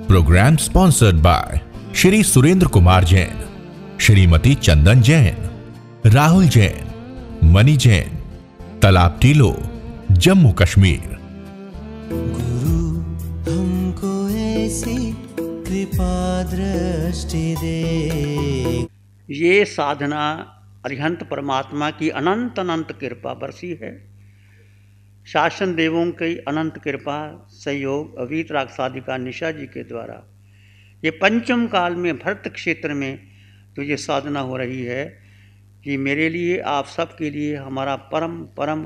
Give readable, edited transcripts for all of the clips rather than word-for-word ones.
Programme sponsored by Shri Surendra Kumar Jain, Shrimati Chandan Jain, Rahul Jain, Mani Jain, Talab Tillo, Jammu Kashmir. गुरु हमको ऐसी कृपा दृष्टि दे। ये साधना अरिहंत परमात्मा की अनंत अनंत कृपा बरसी है। शासन देवों की अनंत कृपा सहयोग अवीत रागसाधिका निशा जी के द्वारा ये पंचम काल में भरत क्षेत्र में जो ये साधना हो रही है, ये मेरे लिए आप सब के लिए हमारा परम परम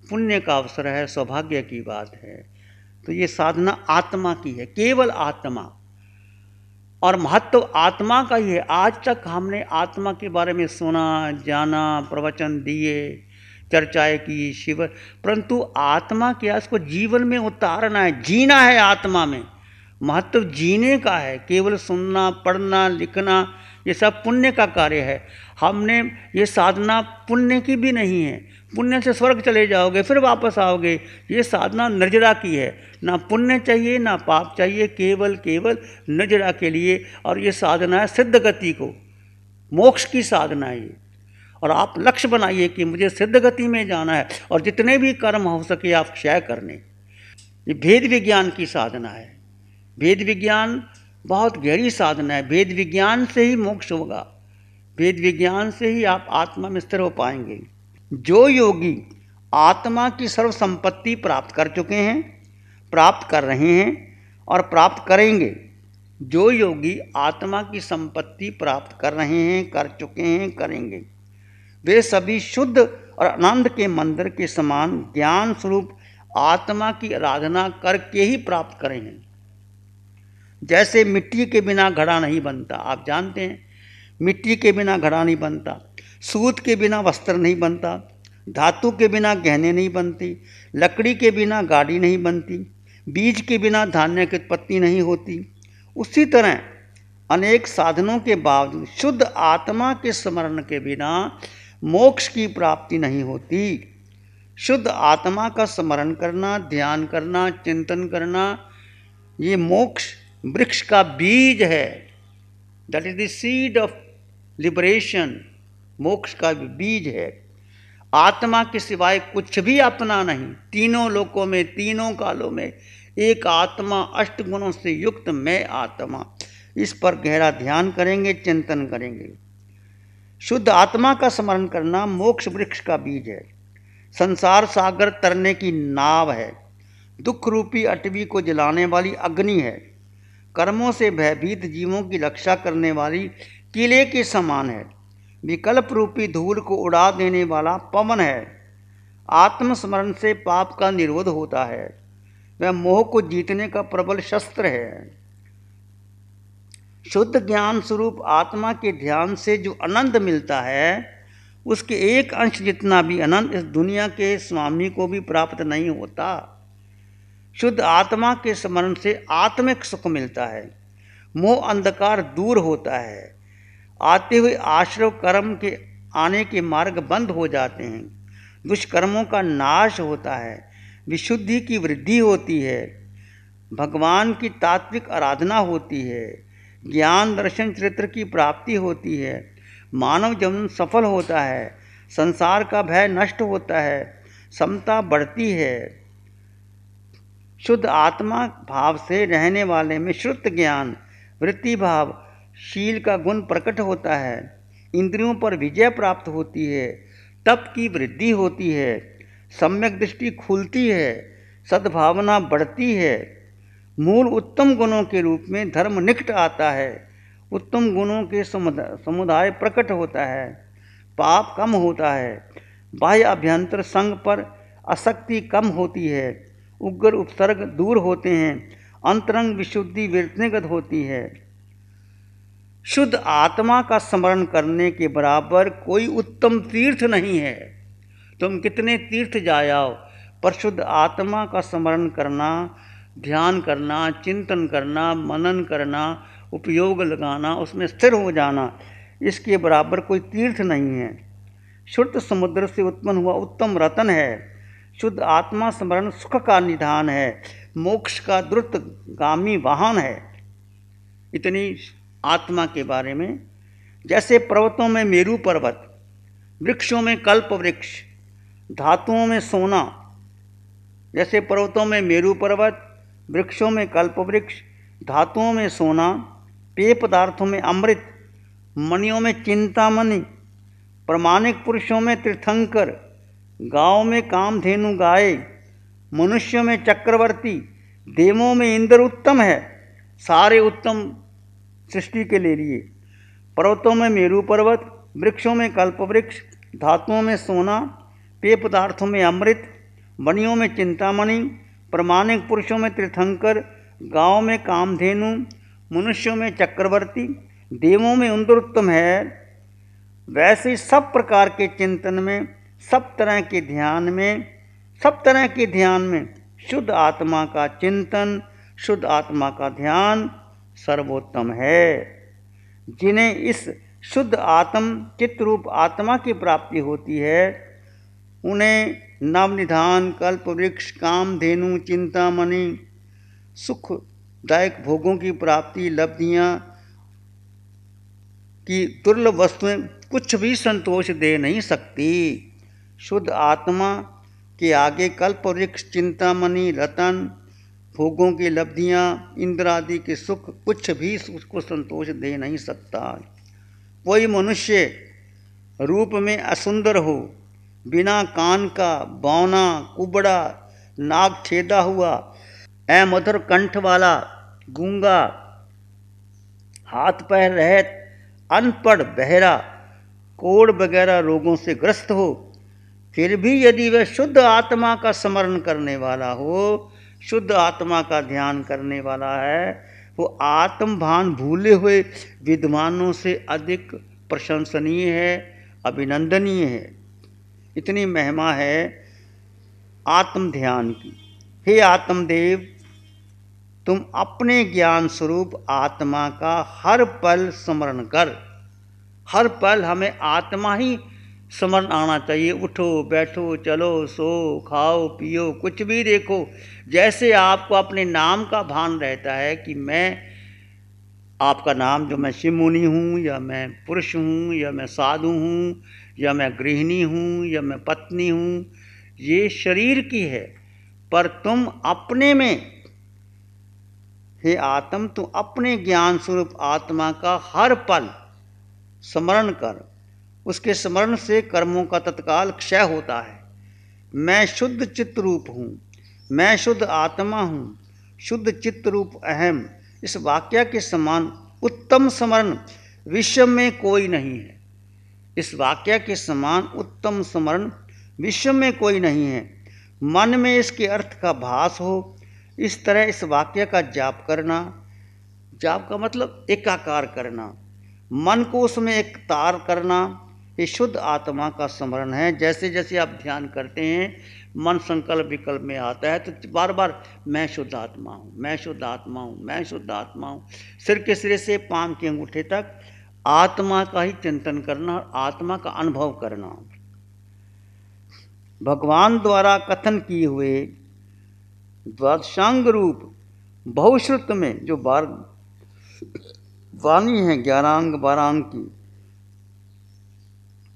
पुण्य का अवसर है, सौभाग्य की बात है। तो ये साधना आत्मा की है, केवल आत्मा, और महत्व आत्मा का ही है। आज तक हमने आत्मा के बारे में सुना, जाना, प्रवचन दिए, चर्चाएं की, शिविर, परंतु आत्मा क्या, इसको जीवन में उतारना है, जीना है। आत्मा में महत्व जीने का है। केवल सुनना, पढ़ना, लिखना ये सब पुण्य का कार्य है। हमने ये साधना पुण्य की भी नहीं है। पुण्य से स्वर्ग चले जाओगे फिर वापस आओगे। ये साधना निर्जरा की है, ना पुण्य चाहिए ना पाप चाहिए, केवल केवल निर्जरा के लिए। और ये साधना है सिद्ध गति को, मोक्ष की साधना है ये। और आप लक्ष्य बनाइए कि मुझे सिद्ध गति में जाना है, और जितने भी कर्म हो सके आप क्षय करने। ये भेद विज्ञान की साधना है। भेद विज्ञान बहुत गहरी साधना है। भेद विज्ञान से ही मोक्ष होगा, भेद विज्ञान से ही आप आत्मा में स्थिर हो पाएंगे। जो योगी आत्मा की सर्व संपत्ति प्राप्त कर चुके हैं, प्राप्त कर रहे हैं और प्राप्त करेंगे, जो योगी आत्मा की संपत्ति प्राप्त कर रहे हैं, कर चुके हैं, करेंगे, वे सभी शुद्ध और आनंद के मंदिर के समान ज्ञान स्वरूप आत्मा की आराधना करके ही प्राप्त करें हैं। जैसे मिट्टी के बिना घड़ा नहीं बनता, आप जानते हैं, मिट्टी के बिना घड़ा नहीं बनता, सूत के बिना वस्त्र नहीं बनता, धातु के बिना गहने नहीं बनती, लकड़ी के बिना गाड़ी नहीं बनती, बीज के बिना धान्य की उत्पत्ति नहीं होती। उसी तरह अनेक साधनों के बावजूद शुद्ध आत्मा के स्मरण के बिना मोक्ष की प्राप्ति नहीं होती। शुद्ध आत्मा का स्मरण करना, ध्यान करना, चिंतन करना, ये मोक्ष वृक्ष का बीज है। That is the seed of liberation. मोक्ष का बीज है। आत्मा के सिवाय कुछ भी अपना नहीं। तीनों लोकों में, तीनों कालों में एक आत्मा, अष्ट गुणों से युक्त मैं आत्मा। इस पर गहरा ध्यान करेंगे, चिंतन करेंगे। शुद्ध आत्मा का स्मरण करना मोक्ष वृक्ष का बीज है। संसार सागर तरने की नाव है। दुख रूपी अटवी को जलाने वाली अग्नि है। कर्मों से भयभीत जीवों की रक्षा करने वाली किले के समान है। विकल्प रूपी धूल को उड़ा देने वाला पवन है। आत्मस्मरण से पाप का निरोध होता है। वह मोह को जीतने का प्रबल शस्त्र है। शुद्ध ज्ञान स्वरूप आत्मा के ध्यान से जो आनंद मिलता है, उसके एक अंश जितना भी आनंद इस दुनिया के स्वामी को भी प्राप्त नहीं होता। शुद्ध आत्मा के स्मरण से आत्मिक सुख मिलता है। मोह अंधकार दूर होता है। आते हुए आश्रव कर्म के आने के मार्ग बंद हो जाते हैं। दुष्कर्मों का नाश होता है। विशुद्धि की वृद्धि होती है। भगवान की तात्विक आराधना होती है। ज्ञान दर्शन चरित्र की प्राप्ति होती है। मानव जीवन सफल होता है। संसार का भय नष्ट होता है। समता बढ़ती है। शुद्ध आत्मा भाव से रहने वाले में श्रुत ज्ञान, वृत्ति भाव, शील का गुण प्रकट होता है। इंद्रियों पर विजय प्राप्त होती है। तप की वृद्धि होती है। सम्यक दृष्टि खुलती है। सद्भावना बढ़ती है। मूल उत्तम गुणों के रूप में धर्म निकट आता है। उत्तम गुणों के समुदाय प्रकट होता है। पाप कम होता है। बाह्य अभ्यंतर संग पर आसक्ति कम होती है। उग्र उपसर्ग दूर होते हैं। अंतरंग विशुद्धि वृत्तिगत होती है। शुद्ध आत्मा का स्मरण करने के बराबर कोई उत्तम तीर्थ नहीं है। तुम कितने तीर्थ जाओ, पर शुद्ध आत्मा का स्मरण करना, ध्यान करना, चिंतन करना, मनन करना, उपयोग लगाना, उसमें स्थिर हो जाना, इसके बराबर कोई तीर्थ नहीं है। शुद्ध समुद्र से उत्पन्न हुआ उत्तम रतन है। शुद्ध आत्मा स्मरण सुख का निधान है। मोक्ष का द्रुतगामी वाहन है। इतनी आत्मा के बारे में। जैसे पर्वतों में मेरू पर्वत, वृक्षों में कल्प वृक्ष, धातुओं में सोना। जैसे पर्वतों में मेरू पर्वत, वृक्षों में कल्प वृक्ष, धातुओं में सोना, पेय पदार्थों में अमृत, मणियों में चिंतामणि, प्रमाणिक पुरुषों में तीर्थंकर, गाँव में कामधेनु गाय, मनुष्यों में चक्रवर्ती, देवों में इंद्र उत्तम है। सारे उत्तम सृष्टि के ले लिए। पर्वतों में मेरू पर्वत, वृक्षों में कल्प वृक्ष, धातुओं में सोना, पेय पदार्थों में अमृत, मणियों में चिंतामणि, प्रमाणिक पुरुषों में तीर्थंकर, गाँव में कामधेनु, मनुष्यों में चक्रवर्ती, देवों में इंद्र उत्तम है। वैसे सब प्रकार के चिंतन में, सब तरह के ध्यान में शुद्ध आत्मा का चिंतन, शुद्ध आत्मा का ध्यान सर्वोत्तम है। जिन्हें इस शुद्ध आत्म चित्तरूप आत्मा की प्राप्ति होती है, उन्हें नवनिधान, कल्प वृक्ष, कामधेनु, चिंतामणि, सुखदायक भोगों की प्राप्ति, लब्धियाँ की दुर्लभ वस्तुएं कुछ भी संतोष दे नहीं सकती। शुद्ध आत्मा के आगे कल्प वृक्ष, चिंतामणि, रतन, भोगों की लब्धियाँ, इंद्र आदि के सुख कुछ भी उसको संतोष दे नहीं सकता। कोई मनुष्य रूप में असुंदर हो, बिना कान का, बौना, कुबड़ा, नाक छेदा हुआ, अमधुर कंठ वाला, गूंगा, हाथ पैर रहित, अनपढ़, बहरा, कोढ़ वगैरह रोगों से ग्रस्त हो, फिर भी यदि वह शुद्ध आत्मा का स्मरण करने वाला हो, शुद्ध आत्मा का ध्यान करने वाला है, वो आत्मभान भूले हुए विद्वानों से अधिक प्रशंसनीय है, अभिनंदनीय है। इतनी महिमा है आत्म ध्यान की। हे आत्मदेव, तुम अपने ज्ञान स्वरूप आत्मा का हर पल स्मरण कर। हर पल हमें आत्मा ही स्मरण आना चाहिए। उठो, बैठो, चलो, सो, खाओ, पियो, कुछ भी देखो, जैसे आपको अपने नाम का भान रहता है कि मैं आपका नाम, जो मैं शिव मुनि हूँ, या मैं पुरुष हूँ, या मैं साधु हूँ, या मैं गृहिणी हूँ, या मैं पत्नी हूँ, ये शरीर की है। पर तुम अपने में, हे आत्म, तुम अपने ज्ञान स्वरूप आत्मा का हर पल स्मरण कर। उसके स्मरण से कर्मों का तत्काल क्षय होता है। मैं शुद्ध चित्त रूप हूँ, मैं शुद्ध आत्मा हूँ, शुद्ध चित्त रूप अहम। इस वाक्य के समान उत्तम स्मरण विश्व में कोई नहीं है। इस वाक्य के समान उत्तम स्मरण विश्व में कोई नहीं है। मन में इसके अर्थ का भास हो, इस तरह इस वाक्य का जाप करना। जाप का मतलब एकाकार करना, मन को उसमें एक तार करना, ये शुद्ध आत्मा का स्मरण है। जैसे जैसे आप ध्यान करते हैं, मन संकल्प विकल्प में आता है, तो बार बार मैं शुद्ध आत्मा हूँ, मैं शुद्ध आत्मा हूँ, मैं शुद्ध आत्मा हूँ। सिर के सिरे से पांव के अंगूठे तक आत्मा का ही चिंतन करना और आत्मा का अनुभव करना। भगवान द्वारा कथन किए हुए द्वादशांग रूप बहुश्रुत में जो वाणी है 11 अंग 12 अंग की,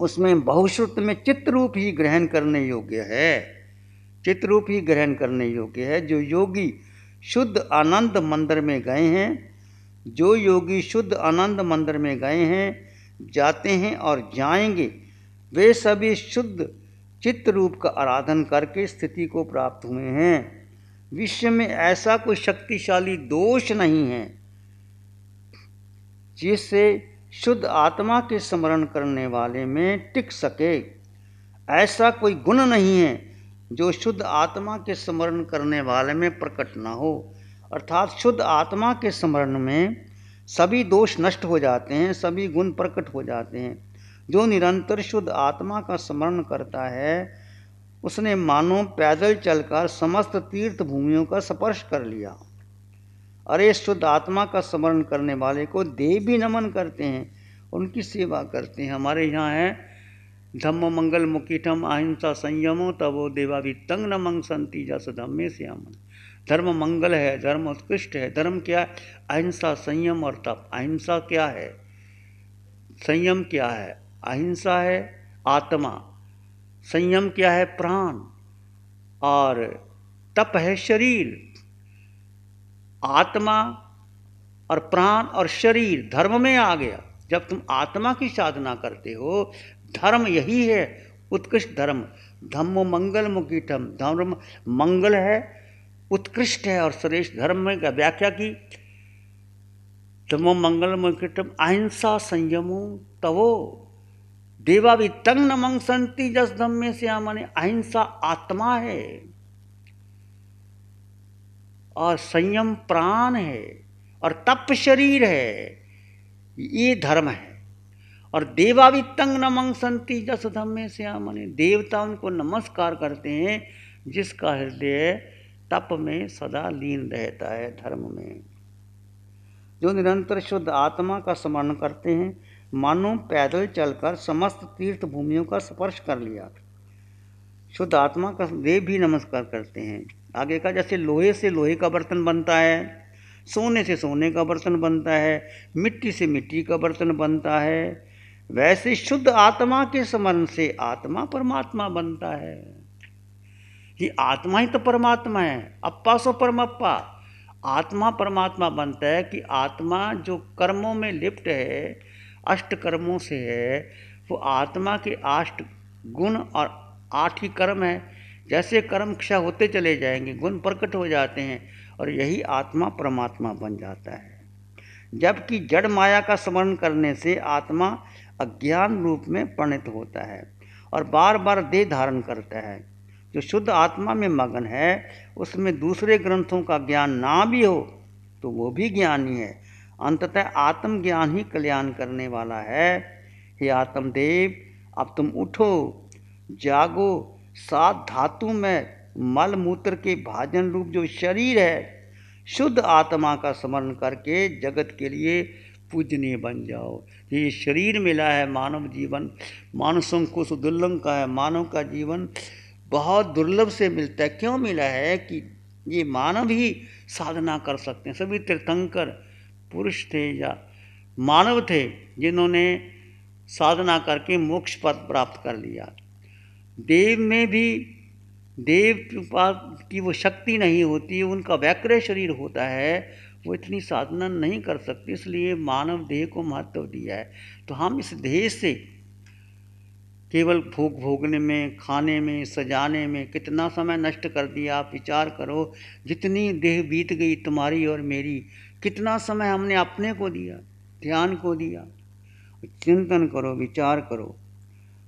उसमें बहुश्रुत में चित्त रूप ही ग्रहण करने योग्य है। चित्त रूप ही ग्रहण करने योग्य है। जो योगी शुद्ध आनंद मंदिर में गए हैं, जो योगी शुद्ध आनंद मंदिर में गए हैं, जाते हैं और जाएंगे, वे सभी शुद्ध चित्त रूप का आराधन करके स्थिति को प्राप्त हुए हैं। विश्व में ऐसा कोई शक्तिशाली दोष नहीं है जिससे शुद्ध आत्मा के स्मरण करने वाले में टिक सके। ऐसा कोई गुण नहीं है जो शुद्ध आत्मा के स्मरण करने वाले में प्रकट न हो। अर्थात शुद्ध आत्मा के स्मरण में सभी दोष नष्ट हो जाते हैं, सभी गुण प्रकट हो जाते हैं। जो निरंतर शुद्ध आत्मा का स्मरण करता है, उसने मानो पैदल चलकर समस्त तीर्थ भूमियों का स्पर्श कर लिया। अरे शुद्ध आत्मा का स्मरण करने वाले को देव भी नमन करते हैं, उनकी सेवा करते हैं। हमारे यहाँ है धम्म मंगल मुकीठम अहिंसा संयमो तवो देवा भी तंग नमंग संति जस धम्मे श्यामन। धर्म मंगल है, धर्म उत्कृष्ट है। धर्म क्या है? अहिंसा, संयम और तप। अहिंसा क्या है? संयम क्या है? अहिंसा है आत्मा, संयम क्या है? प्राण, और तप है शरीर। आत्मा और प्राण और शरीर धर्म में आ गया। जब तुम आत्मा की साधना करते हो, धर्म यही है उत्कृष्ट धर्म। धम्मो मंगल मुकीटम, धर्म मंगल है, उत्कृष्ट है और श्रेष्ठ। धर्म में व्याख्या की, धम्मो मंगल मुकीटम अहिंसा संयमो तवो देवा भी तंग न मंगसंती जस धम्मे से। माने अहिंसा आत्मा है और संयम प्राण है और तप शरीर है, ये धर्म है। और देवा भी तंग न मंगसंती जस धम्मे से। माने देवता उनको नमस्कार करते हैं जिसका हृदय तप में सदा लीन रहता है, धर्म में। जो निरंतर शुद्ध आत्मा का स्मरण करते हैं, मानो पैदल चलकर समस्त तीर्थ भूमियों का स्पर्श कर लिया। शुद्ध आत्मा का देव भी नमस्कार करते हैं। आगे का, जैसे लोहे से लोहे का बर्तन बनता है, सोने से सोने का बर्तन बनता है, मिट्टी से मिट्टी का बर्तन बनता है, वैसे शुद्ध आत्मा के स्मरण से आत्मा परमात्मा बनता है। ये आत्मा ही तो परमात्मा है। अप्पा सो परमप्पा। आत्मा परमात्मा बनता है कि आत्मा जो कर्मों में लिप्त है, अष्ट कर्मों से है, वो आत्मा के 8 गुण और 8 ही कर्म है। जैसे कर्म क्षय होते चले जाएंगे, गुण प्रकट हो जाते हैं और यही आत्मा परमात्मा बन जाता है। जबकि जड़ माया का स्मरण करने से आत्मा अज्ञान रूप में परिणत होता है और बार बार देह धारण करता है। जो शुद्ध आत्मा में मगन है, उसमें दूसरे ग्रंथों का ज्ञान ना भी हो तो वो भी ज्ञानी है। अंततः आत्मज्ञान ही कल्याण करने वाला है। हे आत्मदेव, अब तुम उठो, जागो। 7 धातु में मल मूत्र के भाजन रूप जो शरीर है, शुद्ध आत्मा का स्मरण करके जगत के लिए पूजनीय बन जाओ। ये शरीर मिला है, मानव जीवन मानसों को सुदुर्लभ का है। मानव का जीवन बहुत दुर्लभ से मिलता है। क्यों मिला है? कि ये मानव ही साधना कर सकते हैं। सभी तीर्थंकर पुरुष थे या मानव थे जिन्होंने साधना करके मोक्ष पद प्राप्त कर लिया। देव में भी देव की वो शक्ति नहीं होती, उनका वैक्र शरीर होता है, वो इतनी साधना नहीं कर सकती। इसलिए मानव देह को महत्व दिया है। तो हम इस देह से केवल भोग भोगने में, खाने में, सजाने में कितना समय नष्ट कर दिया। आप विचार करो, जितनी देह बीत गई तुम्हारी और मेरी, कितना समय हमने अपने को दिया, ध्यान को दिया। चिंतन करो, विचार करो।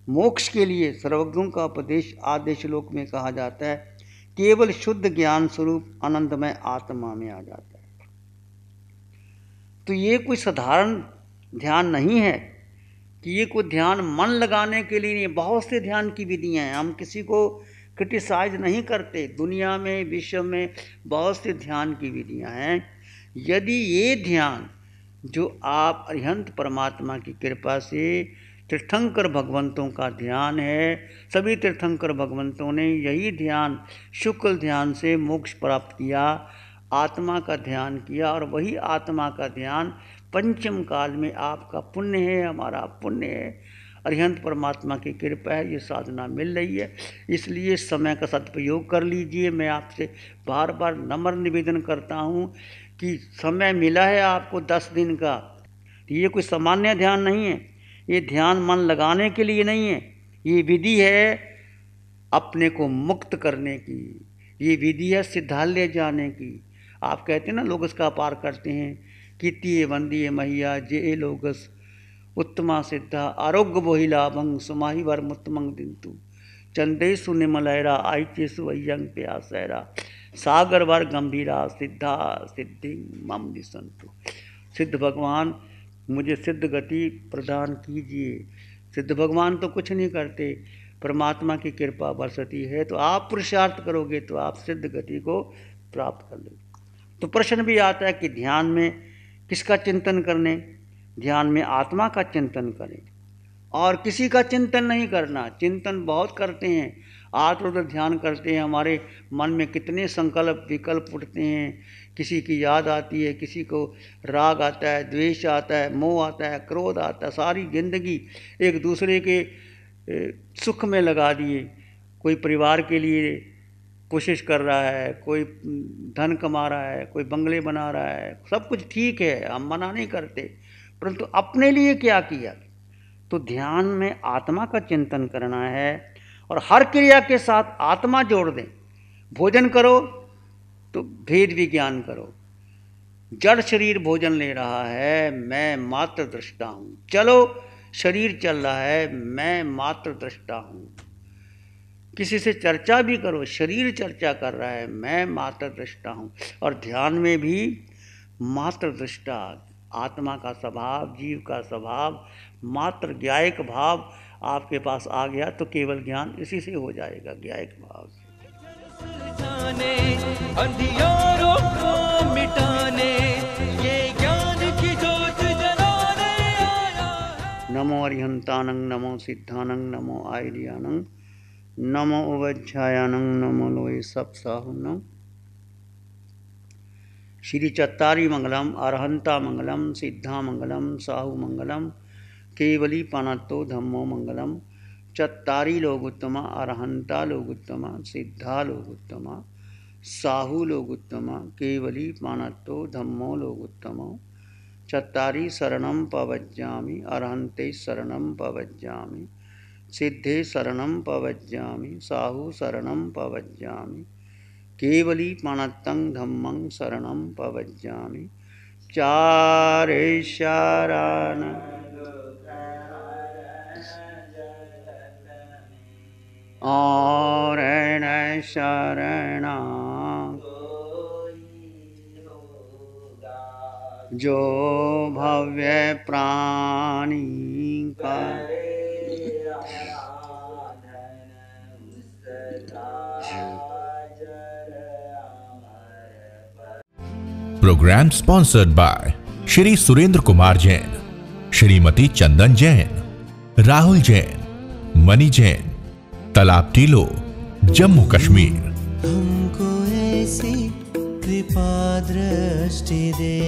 मोक्ष के लिए सर्वज्ञों का उपदेश आद्य श्लोक में कहा जाता है, केवल शुद्ध ज्ञान स्वरूप आनंदमय आत्मा में आ जाता है। तो ये कोई साधारण ध्यान नहीं है कि ये कोई ध्यान मन लगाने के लिए नहीं। बहुत से ध्यान की विधियाँ हैं, हम किसी को क्रिटिसाइज नहीं करते। दुनिया में, विश्व में बहुत से ध्यान की विधियाँ हैं। यदि ये ध्यान जो आप अरिहंत परमात्मा की कृपा से तीर्थंकर भगवंतों का ध्यान है, सभी तीर्थंकर भगवंतों ने यही ध्यान शुक्ल ध्यान से मोक्ष प्राप्त किया, आत्मा का ध्यान किया, और वही आत्मा का ध्यान पंचम काल में आपका पुण्य है, हमारा पुण्य है, अरिहंत परमात्मा की कृपा है, ये साधना मिल रही है। इसलिए समय का सदुपयोग कर लीजिए। मैं आपसे बार बार नम्र निवेदन करता हूँ कि समय मिला है आपको 10 दिन का, ये कोई सामान्य ध्यान नहीं है। ये ध्यान मन लगाने के लिए नहीं है, ये विधि है अपने को मुक्त करने की, ये विधि है सिद्धालय जाने की। आप कहते हैं ना, लोग इसका पार करते हैं, कीर्तिये वंदिये महिया जे लोगस उत्तमा सिद्धा आरोग्य बोहि लाभंग सुमाहि वर मुत्तमंग दिंतु चंदे सुनिमलैरा आइचेसु अयंग प्यासैरा सागर वर गंभीरा सिद्धा सिद्धि मम दिसंतु। सिद्ध भगवान, मुझे सिद्ध गति प्रदान कीजिए। सिद्ध भगवान तो कुछ नहीं करते, परमात्मा की कृपा बरसती है। तो आप पुरुषार्थ करोगे तो आप सिद्ध गति को प्राप्त कर लोगे। तो प्रश्न भी आता है कि ध्यान में किसका चिंतन करने? ध्यान में आत्मा का चिंतन करें और किसी का चिंतन नहीं करना। चिंतन बहुत करते हैं, आज उधर ध्यान करते हैं, हमारे मन में कितने संकल्प विकल्प उठते हैं। किसी की याद आती है, किसी को राग आता है, द्वेष आता है, मोह आता है, क्रोध आता है। सारी जिंदगी एक दूसरे के सुख में लगा दिए। कोई परिवार के लिए कोशिश कर रहा है, कोई धन कमा रहा है, कोई बंगले बना रहा है, सब कुछ ठीक है, हम मना नहीं करते, परंतु अपने लिए क्या किया? तो ध्यान में आत्मा का चिंतन करना है और हर क्रिया के साथ आत्मा जोड़ दें। भोजन करो तो भेद विज्ञान करो। जड़ शरीर भोजन ले रहा है, मैं मात्र दृष्टा हूँ। चलो, शरीर चल रहा है, मैं मात्र दृष्टा हूँ। किसी से चर्चा भी करो, शरीर चर्चा कर रहा है, मैं मात्र दृष्टा हूँ। और ध्यान में भी मात्र दृष्टा, आत्मा का स्वभाव, जीव का स्वभाव, मात्र ज्ञायक भाव आपके पास आ गया तो केवल ज्ञान इसी से हो जाएगा, ज्ञायक भाव से। अंधियारों को मिटाने, ये ज्ञान की जोत जलाने आया है। नमो अरिहंतानंग, नमो सिद्धानंग, नमो आयर्यानंग, नमो उवज्झायानंग, नमो लोये सप्साहुनंग। श्री चत्तारी मंगलम, अरहंता मंगलम, सिद्धा मंगलम, साहु मंगलम, केवली पानत्तो धम्मो मंगलम। चत्तारी लोगुत्तमा, अरहंता लोगुत्तमा, सिद्धा लोगुत्तमा, साहु लोगुत्तमा, केवली पानत्तो धम्मो लोगुत्तमा। चत्तारी शरणं पवज्जामि, अरहंते शरणं पवज्जामि, सिद्धे शरणं पवज्जामि, साहु शरणं पवज्जामि, केवली पानत्तं धम्मं शरणं पवज्जामि। चारे शरण और शरणा जो भव्य प्राणी का program sponsored by Shri Surendra Kumar Jain, Shrimati Chandan Jain, Rahul Jain, Mani Jain, Talab Tillo, Jammu Kashmir. हमको ऐसी कृपा दृष्टि दे।